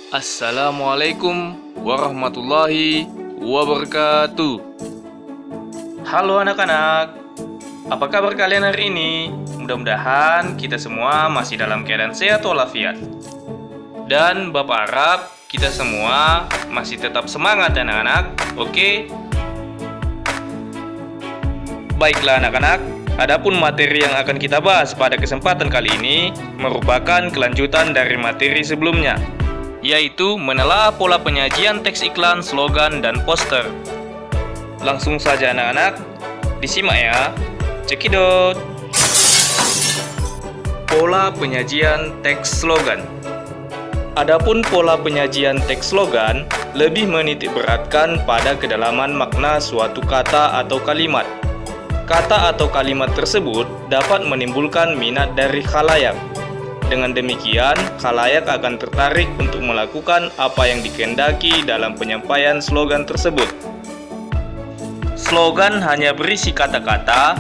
Assalamualaikum warahmatullahi wabarakatuh. Halo anak-anak, apa kabar kalian hari ini? Mudah-mudahan kita semua masih dalam keadaan sehat walafiat. Dan Bapak harap kita semua masih tetap semangat anak-anak, oke? Baiklah anak-anak, adapun materi yang akan kita bahas pada kesempatan kali ini merupakan kelanjutan dari materi sebelumnya, yaitu menelaah pola penyajian teks iklan, slogan, dan poster. Langsung saja anak-anak, disimak ya. Cekidot. Pola penyajian teks slogan. Adapun pola penyajian teks slogan lebih menitik beratkan pada kedalaman makna suatu kata atau kalimat. Kata atau kalimat tersebut dapat menimbulkan minat dari khalayak. Dengan demikian, khalayak akan tertarik untuk melakukan apa yang dikehendaki dalam penyampaian slogan tersebut. Slogan hanya berisi kata-kata,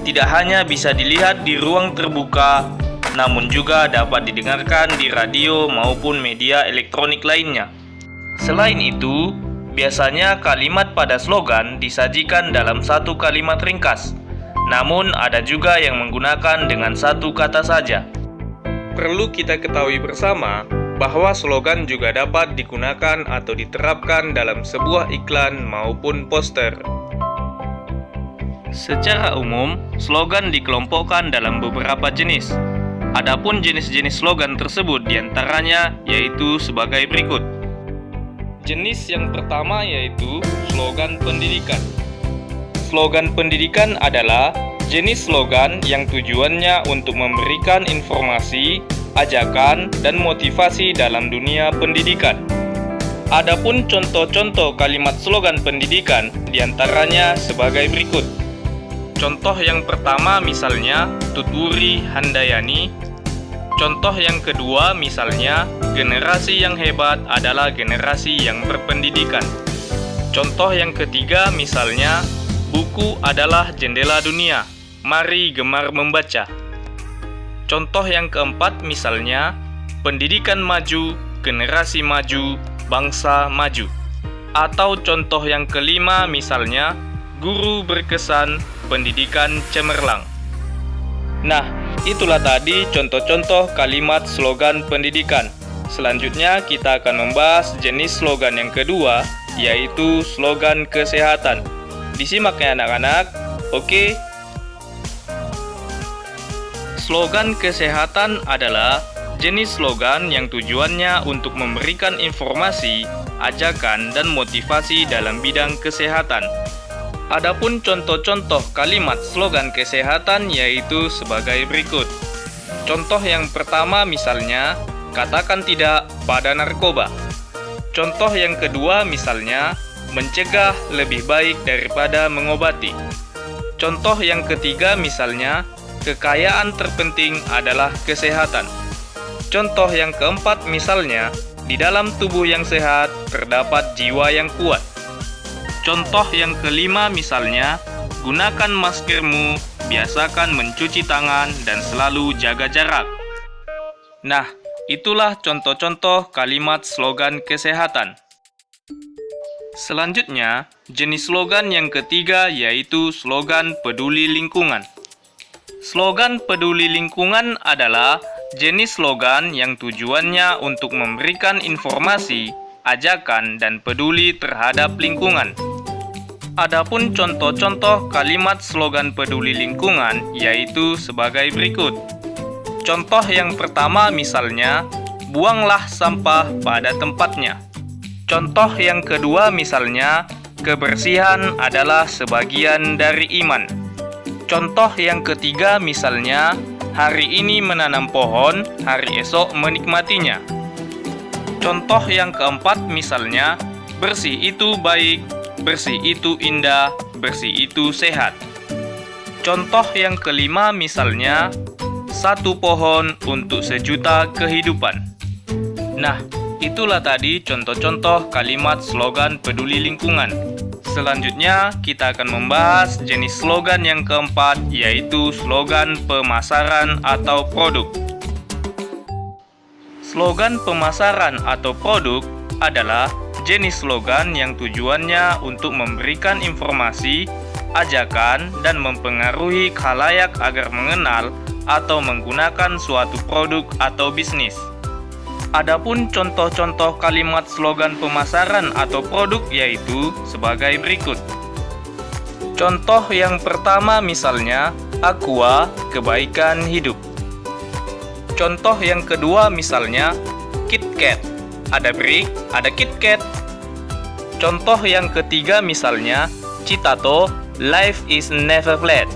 tidak hanya bisa dilihat di ruang terbuka, namun juga dapat didengarkan di radio maupun media elektronik lainnya. Selain itu, biasanya kalimat pada slogan disajikan dalam satu kalimat ringkas, namun ada juga yang menggunakan dengan satu kata saja. Perlu kita ketahui bersama bahwa slogan juga dapat digunakan atau diterapkan dalam sebuah iklan maupun poster. Secara umum, slogan dikelompokkan dalam beberapa jenis. Adapun jenis-jenis slogan tersebut diantaranya yaitu sebagai berikut. Jenis yang pertama yaitu slogan pendidikan. Slogan pendidikan adalah jenis slogan yang tujuannya untuk memberikan informasi, ajakan, dan motivasi dalam dunia pendidikan. Adapun contoh-contoh kalimat slogan pendidikan diantaranya sebagai berikut. Contoh yang pertama misalnya Tuturi Handayani. Contoh yang kedua misalnya generasi yang hebat adalah generasi yang berpendidikan. Contoh yang ketiga misalnya buku adalah jendela dunia, mari gemar membaca. Contoh yang keempat misalnya, pendidikan maju, generasi maju, bangsa maju. Atau contoh yang kelima misalnya, guru berkesan, pendidikan cemerlang. Nah, itulah tadi contoh-contoh kalimat slogan pendidikan. Selanjutnya kita akan membahas jenis slogan yang kedua, yaitu slogan kesehatan. Disimak ya anak-anak, oke? Slogan kesehatan adalah jenis slogan yang tujuannya untuk memberikan informasi, ajakan, dan motivasi dalam bidang kesehatan. Adapun contoh-contoh kalimat slogan kesehatan yaitu sebagai berikut. Contoh yang pertama misalnya, katakan tidak pada narkoba. Contoh yang kedua misalnya, mencegah lebih baik daripada mengobati. Contoh yang ketiga misalnya, kekayaan terpenting adalah kesehatan. Contoh yang keempat misalnya, di dalam tubuh yang sehat terdapat jiwa yang kuat. Contoh yang kelima misalnya, gunakan maskermu, biasakan mencuci tangan, dan selalu jaga jarak. Nah, itulah contoh-contoh kalimat slogan kesehatan. Selanjutnya, jenis slogan yang ketiga yaitu slogan peduli lingkungan. Slogan peduli lingkungan adalah jenis slogan yang tujuannya untuk memberikan informasi, ajakan, dan peduli terhadap lingkungan. Adapun contoh-contoh kalimat slogan peduli lingkungan yaitu sebagai berikut. Contoh yang pertama misalnya, buanglah sampah pada tempatnya. Contoh yang kedua misalnya, kebersihan adalah sebagian dari iman. Contoh yang ketiga misalnya, hari ini menanam pohon, hari esok menikmatinya. Contoh yang keempat misalnya, bersih itu baik, bersih itu indah, bersih itu sehat. Contoh yang kelima misalnya, satu pohon untuk sejuta kehidupan. Nah, itulah tadi contoh-contoh kalimat slogan peduli lingkungan. Selanjutnya, kita akan membahas jenis slogan yang keempat, yaitu slogan pemasaran atau produk. Slogan pemasaran atau produk adalah jenis slogan yang tujuannya untuk memberikan informasi, ajakan, dan mempengaruhi khalayak agar mengenal atau menggunakan suatu produk atau bisnis. Adapun contoh-contoh kalimat slogan pemasaran atau produk yaitu sebagai berikut. Contoh yang pertama misalnya, Aqua, kebaikan hidup. Contoh yang kedua misalnya, KitKat, ada break, ada KitKat. Contoh yang ketiga misalnya, Citato, life is never flat.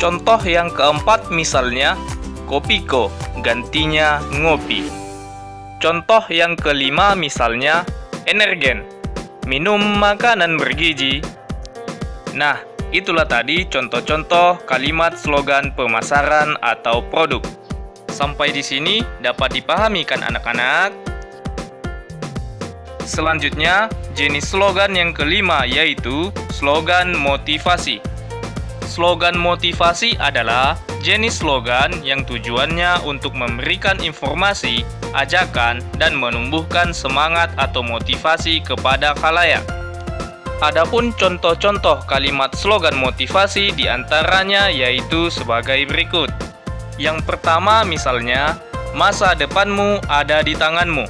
Contoh yang keempat misalnya, Kopiko, gantinya ngopi. Contoh yang kelima misalnya, Energen, minum makanan bergizi. Nah, itulah tadi contoh-contoh kalimat slogan pemasaran atau produk. Sampai di sini dapat dipahami kan anak-anak? Selanjutnya, jenis slogan yang kelima yaitu slogan motivasi. Slogan motivasi adalah jenis slogan yang tujuannya untuk memberikan informasi, ajakan, dan menumbuhkan semangat atau motivasi kepada khalayak. Adapun contoh-contoh kalimat slogan motivasi diantaranya yaitu sebagai berikut. Yang pertama misalnya, masa depanmu ada di tanganmu.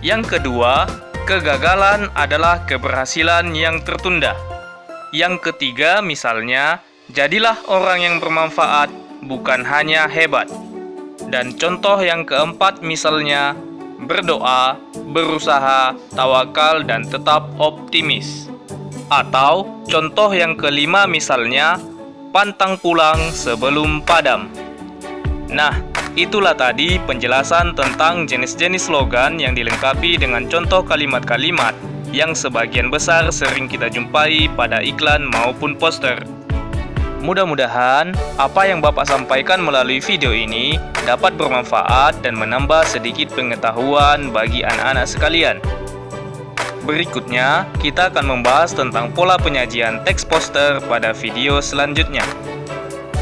Yang kedua, kegagalan adalah keberhasilan yang tertunda. Yang ketiga misalnya, jadilah orang yang bermanfaat, bukan hanya hebat. Dan contoh yang keempat misalnya, berdoa, berusaha, tawakal, dan tetap optimis. Atau contoh yang kelima misalnya, pantang pulang sebelum padam. Nah, itulah tadi penjelasan tentang jenis-jenis slogan yang dilengkapi dengan contoh kalimat-kalimat yang sebagian besar sering kita jumpai pada iklan maupun poster. Mudah-mudahan apa yang Bapak sampaikan melalui video ini dapat bermanfaat dan menambah sedikit pengetahuan bagi anak-anak sekalian. Berikutnya, kita akan membahas tentang pola penyajian teks poster pada video selanjutnya.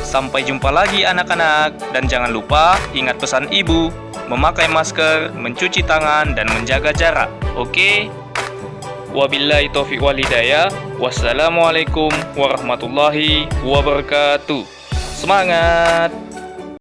Sampai jumpa lagi anak-anak, dan jangan lupa ingat pesan ibu, memakai masker, mencuci tangan, dan menjaga jarak. Oke? Wabillahi taufiq wal hidayah. Wassalamualaikum warahmatullahi wabarakatuh. Semangat!